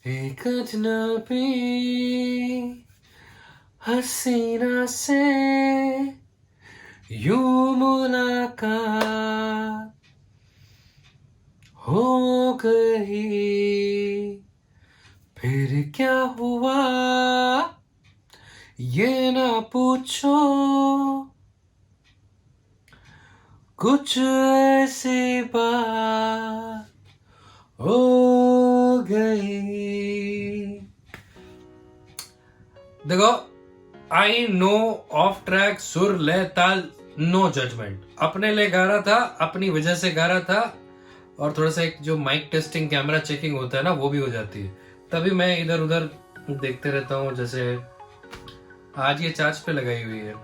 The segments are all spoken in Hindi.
एक अजनबी हसीना से यूं मुलाकात हो गई, फिर क्या हुआ ये ना पूछो, कुछ ऐसी बात हो गई। देखो, आई नो ऑफ ट्रैक सुर ले ताल नो जजमेंट, अपने लिए गा रहा था, अपनी वजह से गा रहा था, और थोड़ा सा एक जो माइक टेस्टिंग कैमरा चेकिंग होता है ना, वो भी हो जाती है। तभी मैं इधर उधर देखते रहता हूँ। जैसे आज ये चार्ज पे लगाई हुई है,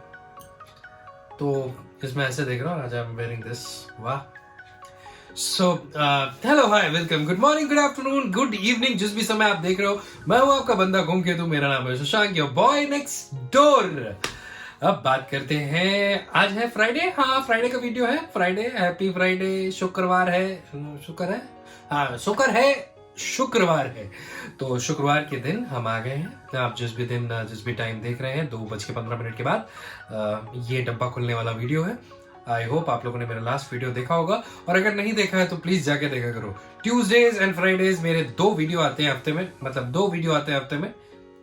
तो इसमें ऐसे देख रहा हूँ। आज आई एम वेयरिंग दिस। वाह। So hello, hi, welcome, good morning, good afternoon, good evening, जिस भी समय आप देख रहे हो। मैं हूं आपका बंदा घूम के तू, मेरा नाम है Shashank, your boy next door. अब बात करते हैं, आज है फ्राइडे। हाँ, फ्राइडे का वीडियो है। Friday, happy Friday. शुक्रवार है, शुक्र है, हाँ शुक्र है, शुक्रवार है। तो शुक्रवार के दिन हम आ गए हैं। आप जिस भी दिन जिस भी टाइम देख रहे हैं, 2:15 के बाद ये डब्बा खुलने वाला वीडियो है। आई होप आप लोगों ने मेरा लास्ट वीडियो देखा होगा, और अगर नहीं देखा है तो प्लीज जाके देखा करो। ट्यूसडेज एंड फ्राइडेज मेरे 2 वीडियो आते हैं हफ्ते में, मतलब 2 वीडियो आते हैं हफ्ते में।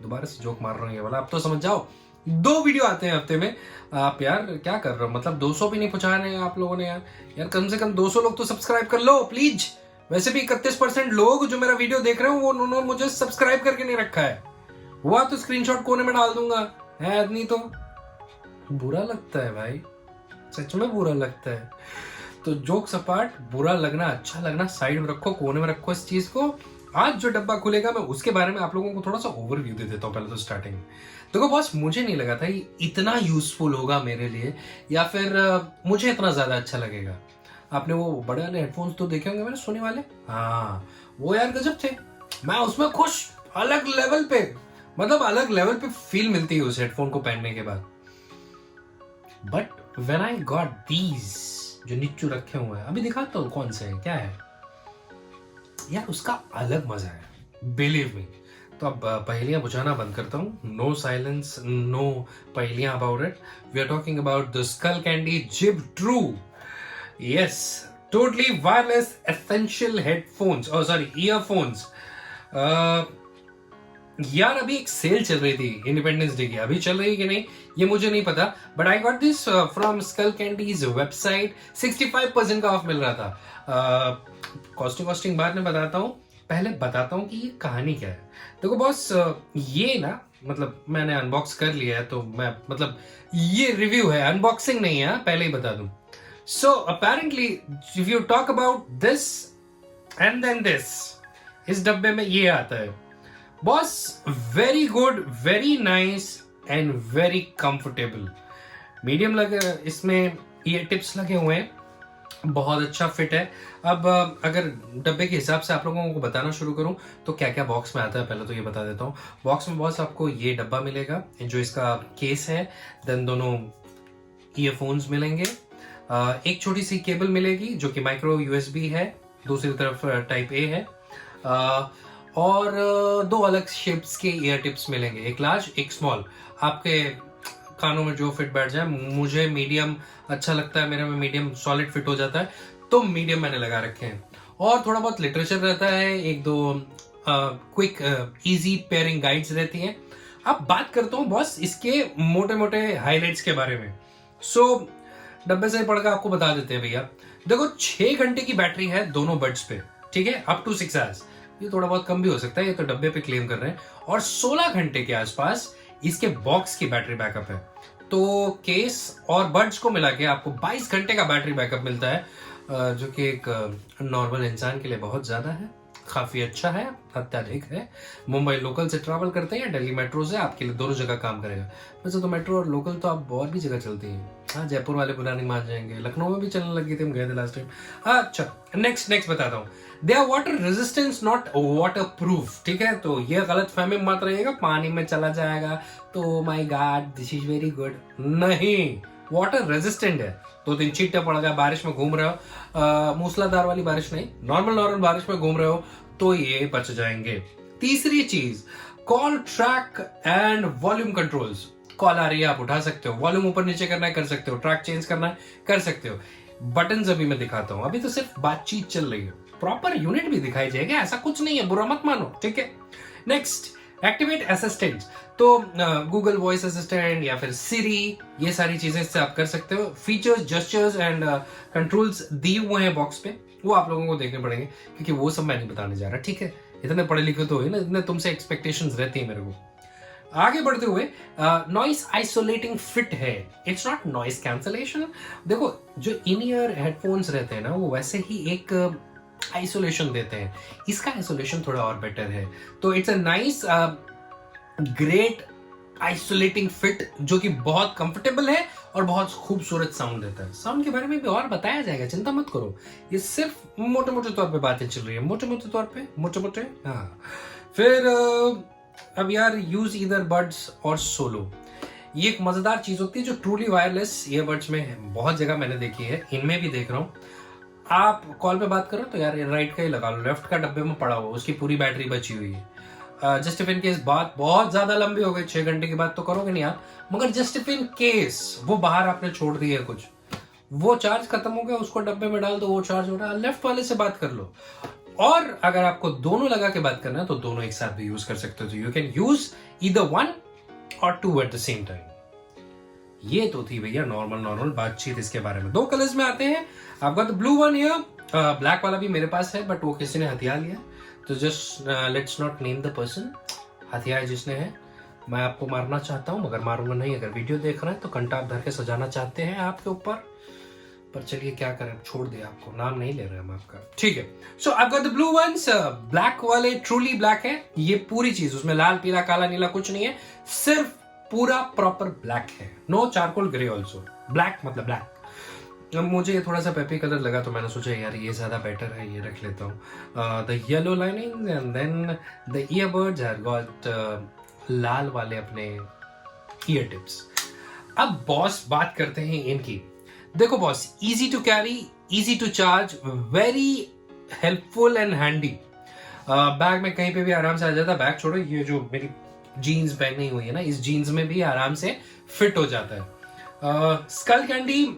दोबारा से जोक मार रहा हूँ ये वाला, अब तो समझ जाओ। 2 वीडियो आते हैं हफ्ते में। आप यार क्या कर रहे हो, मतलब 200 भी नहीं पहुंचा रहे हैं आप लोगों ने। यार कम से कम 200 लोग तो सब्सक्राइब कर लो प्लीज। वैसे भी 31% लोग जो मेरा वीडियो देख रहे हो, वो उन्होंने मुझे सब्सक्राइब करके नहीं रखा है। हुआ तो स्क्रीनशॉट कोने में डाल दूंगा, है नहीं तो बुरा लगता है भाई, सच में बुरा लगता है। तो जोक्स अपार्ट, बुरा लगना अच्छा लगना साइड में रखो, कोने में रखो इस चीज को। आज जो डब्बा खुलेगा मैं उसके बारे में आप लोगों को थोड़ा सा ओवरव्यू दे देता हूँ पहले तो स्टार्टिंग में। देखो बॉस, मुझे नहीं लगा था ये इतना यूजफुल होगा मेरे लिए, या फिर मुझे इतना ज्यादा अच्छा लगेगा। आपने वो बड़े वाले हेडफोन्स तो देखे होंगे मेरे सोनी वाले, हाँ वो यार गजब थे। मैं उसमें खुश, अलग लेवल पे, मतलब अलग लेवल पे फील मिलती है उस हेडफोन को पहनने के बाद। But when I got these जो नीचू रखे हुए हैं, अभी दिखाता हूँ कौन से हैं, क्या है यार, उसका अलग मजा है, बिलीव मी। तो अब पहेलियां बुझाना बंद करता हूँ। नो साइलेंस, नो पहेलियां about it. We are talking about the skull candy jib true. Yes, totally wireless essential headphones, और सॉरी ईयरफोन्स। यार अभी एक सेल चल रही थी इंडिपेंडेंस डे की, अभी चल रही है कि नहीं ये मुझे नहीं पता, but I got this from Skullcandy's website. 65% का ऑफ मिल रहा था। कॉस्टिंग बाद में बताता हूँ, पहले बताता हूँ कि ये कहानी क्या है। देखो बॉस, ये ना, मतलब मैंने अनबॉक्स कर लिया है, तो मैं मतलब ये रिव्यू है, अनबॉक्सिंग नहीं है, पहले ही बता दूं। So apparently if you talk about this and then this, इस डब्बे में ये आता है boss. Very good, very nice and very comfortable. Medium लगे इसमें, ईयर टिप्स लगे हुए हैं, बहुत अच्छा फिट है। अब अगर डब्बे के हिसाब से आप लोगों को बताना शुरू करूं तो क्या क्या बॉक्स में आता है, पहले तो ये बता देता हूँ। बॉक्स में बॉस आपको ये डब्बा मिलेगा जो इसका केस है, देन दोनों ईयरफोन्स मिलेंगे, एक छोटी सी केबल मिलेगी जो कि माइक्रो यूएसबी है, दूसरी तरफ टाइप ए है, और 2 अलग शेप्स के ईयर टिप्स मिलेंगे, एक लार्ज एक स्मॉल, आपके कानों में जो फिट बैठ जाए। मुझे मीडियम अच्छा लगता है, मेरे में मीडियम सॉलिड फिट हो जाता है, तो मीडियम मैंने लगा रखे हैं। और थोड़ा बहुत लिटरेचर रहता है, 1-2 क्विक इजी पेयरिंग गाइड्स रहती हैं। अब बात करता हूँ बॉस इसके मोटे मोटे हाईलाइट्स के बारे में। सो डब्बे से पढ़कर आपको बता देते हैं भैया। देखो 6 घंटे की बैटरी है दोनों बड्स पे, ठीक है, अप टू 6 आवर्स। ये थोड़ा बहुत कम भी हो सकता है, ये तो डब्बे पे क्लेम कर रहे हैं। और 16 घंटे के आसपास इसके बॉक्स की बैटरी बैकअप है। तो केस और बड्स को मिला के आपको 22 घंटे का बैटरी बैकअप मिलता है, जो कि एक नॉर्मल इंसान के लिए बहुत ज्यादा है, काफी अच्छा है, अत्याधिक है। मुंबई लोकल से ट्रैवल करते हैं या दिल्ली मेट्रो से, आपके लिए दोनों जगह काम करेगा। वैसे तो मेट्रो और लोकल तो आप और भी जगह चलती है। हाँ, जयपुर वाले बुरा नहीं मान जाएंगे, लखनऊ में भी चलने लगी थी, हम गए थे लास्ट टाइम। अच्छा, नेक्स्ट बताता हूँ। They are water resistance not waterproof, ठीक है। तो ये गलत फहमी मत रहिएगा, पानी में चला जाएगा तो my God this is very good, नहीं, वाटर रेजिस्टेंट है। 2-3 छींटे पड़ गया, बारिश में घूम रहे हो, मूसलाधार वाली बारिश नहीं, नॉर्मल बारिश में घूम रहे हो तो ये बच जाएंगे। तीसरी चीज, call track and volume controls. Call आ रही है, आप उठा सकते हो, वॉल्यूम ऊपर नीचे करना है कर सकते हो, ट्रैक चेंज करना है कर सकते हो। बटन्स अभी मैं दिखाता हूं, अभी तो सिर्फ बातचीत चल रही है, प्रॉपर यूनिट भी दिखाई जाएगा, ऐसा कुछ नहीं है, बुरा मत मानो, ठीक है। Next, activate assistant. तो गूगल वॉइस असिस्टेंट या फिर सिरी, ये सारी चीजें इससे आप कर सकते हो। फीचर्स, जेस्चर्स एंड कंट्रोल्स दिए हुए हैं बॉक्स पे, वो आप लोगों को देखने पड़ेंगे क्योंकि वो सब मैं नहीं बताने जा रहा, ठीक है। इतने पढ़े लिखे तो है ना, इतने तुमसे एक्सपेक्टेशंस रहती है मेरे को। आगे बढ़ते हुए, नॉइस आइसोलेटिंग फिट है, इट्स नॉट नॉइस कैंसलेशन। देखो, जो इन ईयर हेडफोन्स रहते हैं ना, वो वैसे ही एक आइसोलेशन देते हैं, इसका आइसोलेशन थोड़ा और बेटर है। तो it's a nice great isolating fit, जो कि बहुत कंफर्टेबल है और बहुत खूबसूरत साउंड देता है। साउंड के बारे में भी और बताया जाएगा, चिंता मत करो, ये सिर्फ मोटे मोटे तौर पे बातें चल रही है, मोटे मोटे तौर पे, मोटे मोटे। हाँ, फिर अब यार, यूज ईदर बड्स और सोलो। ये एक मजेदार चीज होती है जो ट्रूली वायरलेस ईयरबड्स में है, बहुत जगह मैंने देखी है, इनमें भी देख रहा हूँ। आप कॉल पे बात करो तो यार राइट का ही लगा लो, लेफ्ट का डब्बे में पड़ा हुआ, उसकी पूरी बैटरी बची हुई है। जस्ट इफ इन केस बात बहुत ज्यादा लंबी हो गई, 6 घंटे की बात तो करोगे नहीं आप, मगर जस्ट इफ इन केस वो बाहर आपने छोड़ दी है कुछ, वो चार्ज खत्म हो गया, उसको डब्बे में डाल दो, वो चार्ज हो रहा है, लेफ्ट वाले से बात कर लो। और अगर आपको दोनों लगा के बात करना है तो दोनों एक साथ भी यूज कर सकते हो, तो you can use either one और two at the same time. ये तो थी भैया नॉर्मल बातचीत इसके बारे में। 2 कलर्स में आते हैं, आपका the blue one here, black वाला भी मेरे पास है बट वो किसी ने हथिया लिया, तो just let's not name the person, हथिया जिसने है। मैं आपको मारना चाहता हूं मगर मारूंगा नहीं, अगर वीडियो देख रहे हैं तो कंटाप धर के सजाना चाहते हैं आपके ऊपर, पर चलिए क्या करें, छोड़ दे, आपको नाम नहीं ले रहे हम आपका, ठीक है। So I got the blue ones, black वाले ट्रूली ब्लैक है, ये पूरी चीज, उसमें लाल पीला काला नीला कुछ नहीं है, सिर्फ पूरा प्रॉपर ब्लैक है, no charcoal grey also, black मतलब ब्लैक। अब मुझे ये थोड़ा सा पेपी कलर लगा तो मैंने सोचा यार ये ज्यादा बेटर है, ये रख लेता हूँ। The yellow lining and then the earbuds have got लाल वाले अपने ईयर टिप्स। अब बॉस बात करते हैं इनकी। देखो boss, easy to carry, easy to charge, very helpful and handy. Bag में कहीं पे भी आराम से आ जाता है, बैग छोड़ो, ये जो मेरी जीन्स पहनी हुई है ना, इस जीन्स में भी आराम से फिट हो जाता है। स्कल कैंडी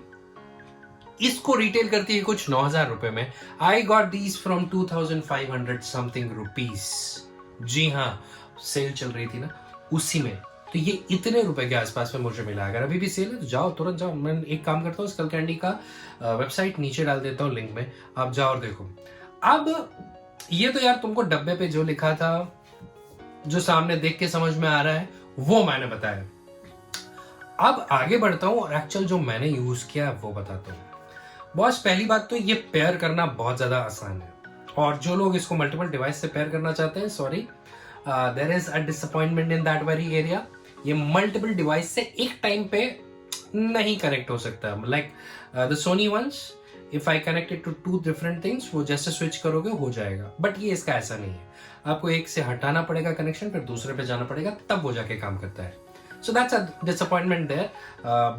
इसको रिटेल करती है कुछ 9,000 रुपए में। I got these from 2,500 something rupees. जी हाँ, सेल चल रही थी ना उसी में, तो ये इतने रुपए के आसपास में मुझे मिला। अगर अभी भी सेल है तो जाओ, तुरंत जाओ। मैं एक काम करता हूँ, स्कल कैंडी का वेबसाइट नीचे डाल देता हूँ लिंक में, आप जाओ और देखो। अब ये तो यार तुमको डब्बे पे जो लिखा था, जो सामने देख के समझ में आ रहा है, वो मैंने बताया। अब आगे बढ़ता हूँ और एक्चुअल जो मैंने यूज किया वो बताता हूँ। बॉस, पहली बात तो ये पेयर करना बहुत ज्यादा आसान है, और जो लोग इसको मल्टीपल डिवाइस से पेयर करना चाहते हैं, sorry, there is a disappointment in that very area. ये मल्टीपल डिवाइस से एक टाइम पे नहीं कनेक्ट हो सकता, like the Sony ones, if I connected to 2 different things, वो जैसे स्विच करोगे हो जाएगा, बट ये इसका ऐसा नहीं है, आपको एक से हटाना पड़ेगा कनेक्शन, फिर दूसरे पे जाना पड़ेगा, तब वो जाके काम करता है। So that's a disappointment there,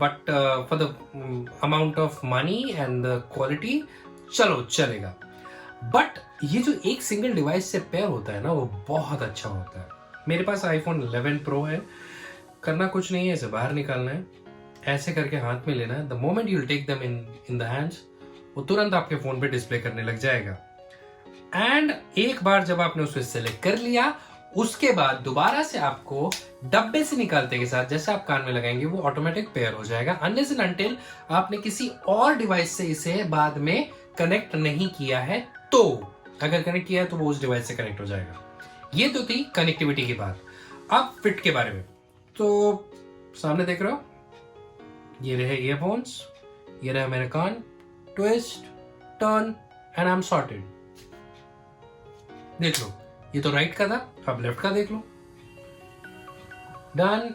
but for the amount of money and the quality, चलो चलेगा। बट ये जो एक सिंगल डिवाइस से पेयर होता है ना, वो बहुत अच्छा होता है। मेरे पास iPhone 11 Pro है, करना कुछ नहीं है, इसे बाहर निकालना है, ऐसे करके हाथ में लेना है, the moment you'll take them in the hands, वो तुरंत आपके फोन पे डिस्प्ले करने लग जाएगा। एंड एक बार जब आपने उसे सेलेक्ट कर लिया, उसके बाद दोबारा से आपको डब्बे से निकालते के साथ जैसे आप कान में लगाएंगे वो ऑटोमेटिक पेयर हो जाएगा, अनलेस एंड अनटिल आपने किसी और डिवाइस से इसे बाद में कनेक्ट नहीं किया है। तो अगर कनेक्ट किया है तो वो उस डिवाइस से कनेक्ट हो जाएगा। ये तो थी कनेक्टिविटी की बात। अब फिट के बारे में, तो सामने देख रहे हो, ये रहे ईयरफोन्स, ये रहे मेरे कान, twist, turn and I am sorted. देख लो, ये तो राइट का था, अब लेफ्ट का देख लो, done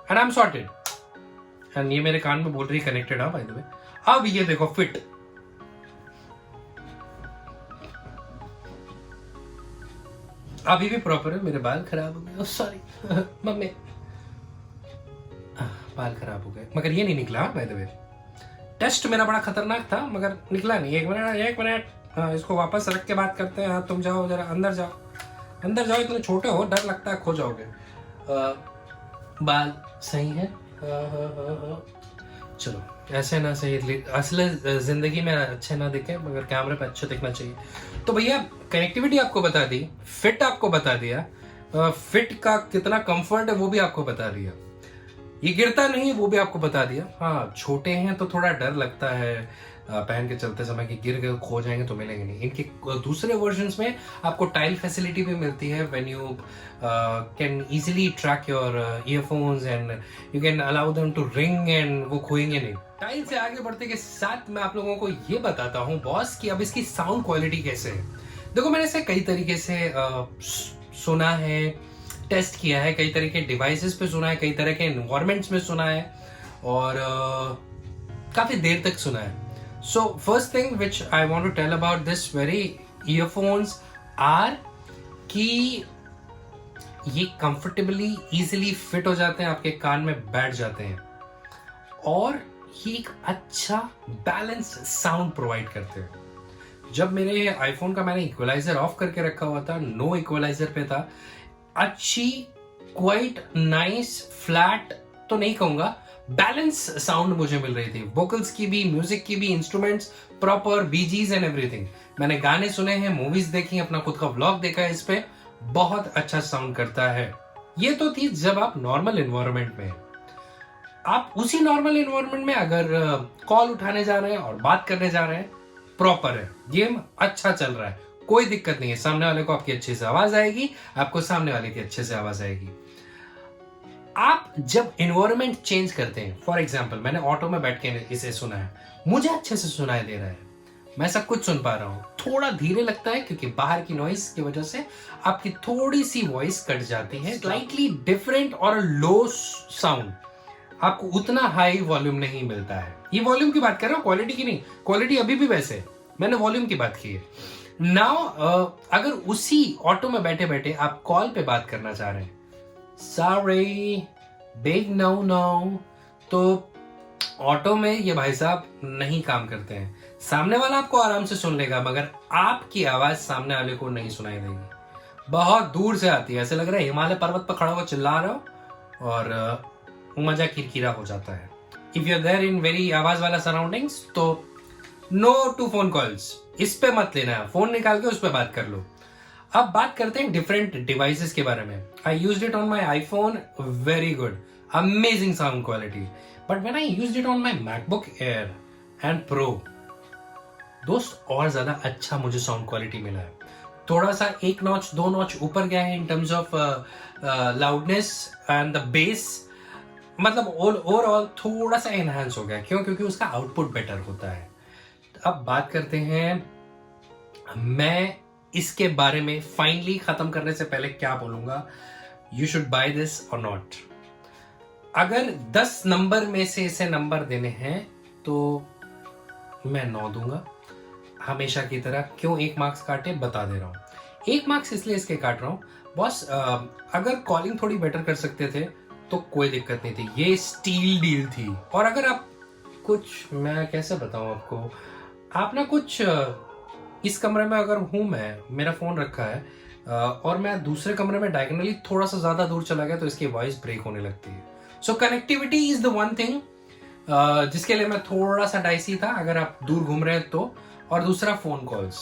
and I am sorted. And ये मेरे कान में बोल रही कनेक्टेड है बाय द वे। अब ये देखो फिट, अभी भी प्रॉपर है। मेरे बाल खराब हो गए, सॉरी मम्मी, बाल खराब हो गए, मगर ये नहीं निकला बाय द वे। टेस्ट मेरा बड़ा खतरनाक था मगर निकला नहीं। एक मिनट हाँ, इसको वापस रख के बात करते हैं। हाँ, तुम जाओ जरा अंदर जाओ, अंदर जाओ, इतने छोटे हो डर लगता है खो जाओगे। बाल सही है। हाँ हाँ हाँ हाँ, चलो ऐसे ना सही, असल जिंदगी में अच्छे ना दिखे मगर कैमरे पे अच्छे दिखना चाहिए। तो भैया कनेक्टिविटी आपको बता दी, फिट आपको बता दिया, फिट का कितना कंफर्ट है वो भी आपको बता दिया, ये गिरता नहीं है वो भी आपको बता दिया। हाँ, छोटे हैं तो थोड़ा डर लगता है पहन के चलते समय कि गिर गए खो जाएंगे तो मिलेंगे नहीं। इनके दूसरे वर्जन्स में आपको टाइल फैसिलिटी भी मिलती है, when you can easily track your earphones and you can allow them to ring एंड वो खोएंगे नहीं। टाइल से आगे बढ़ते के साथ मैं आप लोगों को ये बताता हूँ बॉस कि अब इसकी साउंड क्वालिटी कैसे है। देखो, मैंने इसे कई तरीके से सुना है, टेस्ट किया है, कई तरह के डिवाइसेस पे सुना है, कई तरह के एनवायरमेंट्स में सुना है और काफी देर तक सुना है। So first thing which I want to tell about this very earphones are कि ये कंफर्टेबली इजीली फिट हो जाते हैं, आपके कान में बैठ जाते हैं और ये एक अच्छा बैलेंस्ड साउंड प्रोवाइड करते हैं। जब मेरे आईफोन का मैंने इक्वलाइजर ऑफ करके रखा हुआ था, नो इक्वलाइजर पे था, अच्छी क्वाइट नाइस फ्लैट तो नहीं कहूंगा, बैलेंस साउंड मुझे मिल रही थी, वोकल्स की भी, म्यूजिक की भी, instruments proper, Bee Gees and everything. मैंने गाने सुने हैं, मूवीज देखी, अपना खुद का व्लॉग देखा है, इस पे बहुत अच्छा साउंड करता है। ये तो थी जब आप नॉर्मल एनवायरनमेंट में, आप उसी नॉर्मल एनवायरनमेंट में अगर कॉल उठाने जा रहे हैं और बात करने जा रहे हैं, प्रॉपर है, गेम अच्छा चल रहा है, कोई दिक्कत नहीं है, सामने वाले को आपकी अच्छे से आवाज आएगी, आपको सामने वाले की अच्छे से आवाज आएगी। आप जब एनवायरनमेंट चेंज करते हैं, फॉर एग्जांपल मैंने ऑटो में बैठ के इसे सुना है, मुझे अच्छे से सुनाई दे रहा है, मैं सब कुछ सुन पा रहा हूं। थोड़ा धीरे लगता है क्योंकि बाहर की नॉइस की वजह से आपकी थोड़ी सी वॉइस कट जाती है, स्लाइटली डिफरेंट और लो साउंड, आपको उतना हाई वॉल्यूम नहीं मिलता है। ये वॉल्यूम की बात कर रहा हूं, क्वालिटी की नहीं, क्वालिटी अभी भी वैसे, मैंने वॉल्यूम की बात की है। नाउ अगर उसी ऑटो में बैठे बैठे आप कॉल पे बात करना चाह रहे हैं, सॉरी बिग नो नो, तो ऑटो में ये भाई साहब नहीं काम करते हैं। सामने वाला आपको आराम से सुन लेगा मगर आपकी आवाज सामने वाले को नहीं सुनाई देगी, बहुत दूर से आती है, ऐसे लग रहा है हिमालय पर्वत पर खड़ा हुआ चिल्ला रहा हो और मजा किरकिरा हो जाता है। If you are there in very आवाज वाला सराउंडिंग्स तो नो टू फोन कॉल्स, इस पे मत लेना है, फोन निकाल के उस पे बात कर लो। अब बात करते हैं डिफरेंट डिवाइसेस के बारे में। I used it on my iPhone, very good, amazing sound quality, but when I used it on my MacBook air and pro, दोस्त और ज्यादा अच्छा मुझे साउंड क्वालिटी मिला है। थोड़ा सा एक नॉच दो नॉच ऊपर गया है in terms of loudness and the base, मतलब ओवरऑल थोड़ा सा एनहांस हो गया। क्यों? क्योंकि उसका आउटपुट बेटर होता है। अब बात करते हैं, मैं इसके बारे में फाइनली खत्म करने से पहले क्या बोलूंगा, यू शुड बाय दिस और नॉट। अगर 10 नंबर में से इसे नंबर देने हैं तो मैं 9 दूंगा, हमेशा की तरह। क्यों 1 मार्क्स काटे बता दे रहा हूं। 1 मार्क्स इसलिए इसके काट रहा हूं बॉस, अगर कॉलिंग थोड़ी बेटर कर सकते थे तो कोई दिक्कत नहीं थी, ये स्टील डील थी। और अगर आप कुछ, मैं कैसे बताऊं आपको, आप ना कुछ इस कमरे में अगर हूं मैं, मेरा फोन रखा है और मैं दूसरे कमरे में डायगोनली थोड़ा सा ज्यादा दूर चला गया तो इसकी वॉइस ब्रेक होने लगती है। So connectivity is the one thing जिसके लिए मैं थोड़ा सा डाइसी था, अगर आप दूर घूम रहे हैं तो। और दूसरा फोन कॉल्स,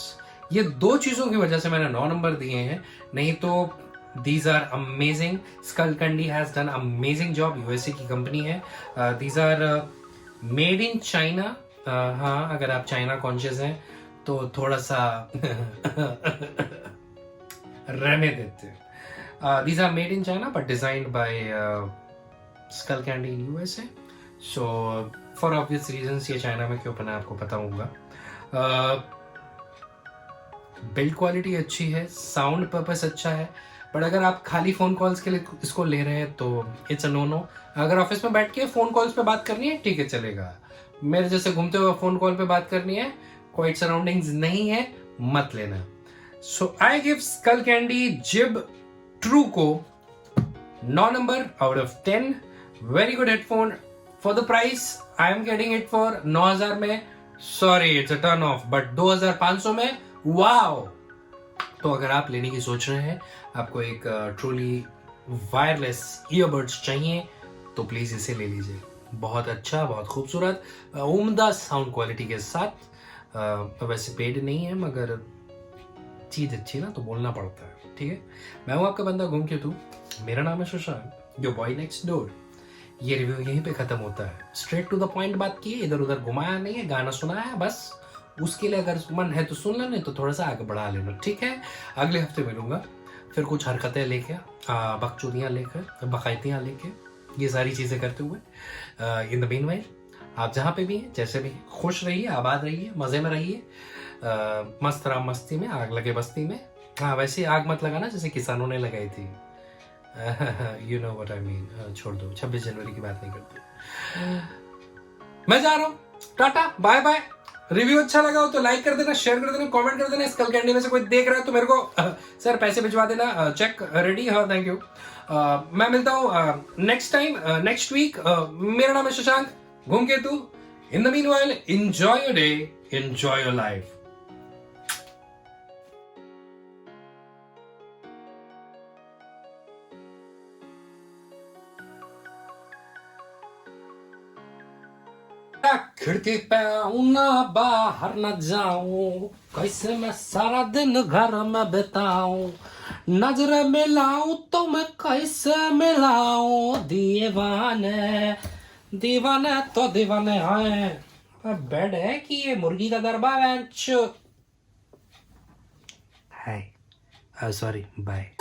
ये 2 चीजों की वजह से मैंने 9 नंबर दिए हैं, नहीं तो these are amazing. Skullcandy has done amazing job, USA की कंपनी है। these are made in China. हाँ, अगर आप चाइना कॉन्शियस हैं तो थोड़ा सा रहने देते हैं। these are made in China but designed by Skullcandy in USA. So for obvious reasons ये चाइना में क्यों बना आपको पता होगा। बिल्ड क्वालिटी अच्छी है, साउंड पर्पस अच्छा है, बट अगर आप खाली फोन कॉल्स के लिए इसको ले रहे हैं तो इट्स अ नो नो। अगर ऑफिस में बैठ के फोन कॉल्स पे बात करनी है ठीक है चलेगा, मेरे जैसे घूमते हुए फोन कॉल पे बात करनी है, क्वाइट सराउंडिंग्स नहीं है, मत लेना। सो आई गिव स्कलकैंडी जिब ट्रू को 9 number out of 10। Very good headphone for the price. I am getting it for 9000 में sorry it's a turn off, but 2500 में वाओ। तो अगर आप लेने की सोच रहे हैं, आपको एक ट्रूली वायरलेस ईयरबड्स चाहिए, तो प्लीज इसे ले लीजिए। बहुत अच्छा, बहुत खूबसूरत, उम्दा साउंड क्वालिटी के साथ। वैसे पेड नहीं है, मगर चीज अच्छी ना तो बोलना पड़ता है, ठीक है। मैं हूं आपका बंदा घूम के तू, मेरा नाम है शशांक, जो बॉय नेक्स्ट डोर। ये रिव्यू यहीं पे खत्म होता है। स्ट्रेट टू द पॉइंट बात की है, इधर उधर घुमाया नहीं है, गाना सुनाया है बस। उसके लिए अगर मन है तो सुन लेना, नहीं तो थोड़ा सा आगे बढ़ा लेना, ठीक है। अगले हफ्ते मिलूंगा फिर कुछ हरकतें लेके, बकचोदियाँ लेकर, बकायतियाँ लेके, ये सारी चीजें करते हुए। इन द मीनवाइल आप जहाँ पे भी हैं, जैसे भी, खुश रहिए, आबाद रहिए, मजे में रहिए, मस्त राम मस्ती में, आग लगे बस्ती में। हाँ वैसे आग मत लगाना जैसे किसानों ने लगाई थी। You know what I mean. छोड़ दो, 26 जनवरी की बात नहीं करते। मैं जा रहा हूँ, टाटा बाय बाय। रिव्यू अच्छा लगा हो तो लाइक कर देना, शेयर कर देना, कमेंट कर देना। इस कल कैंडी में से कोई देख रहा है तो मेरे को सर पैसे भिजवा देना, चेक रेडी। हाँ थैंक यू। मैं मिलता हूँ नेक्स्ट टाइम, नेक्स्ट वीक। मेरा नाम है शशांक, घूम के तू। In the meanwhile enjoy your day, enjoy your life. खिड़की पे आऊं ना, बाहर न जाऊं, कैसे मैं सारा दिन घर में बिताऊं। नजर मिलाऊं तो मैं कैसे मिलाऊं, दीवाने दीवाने तो दीवाने हैं। बेड है कि ये मुर्गी का दरबा है? हाय, सॉरी, बाय।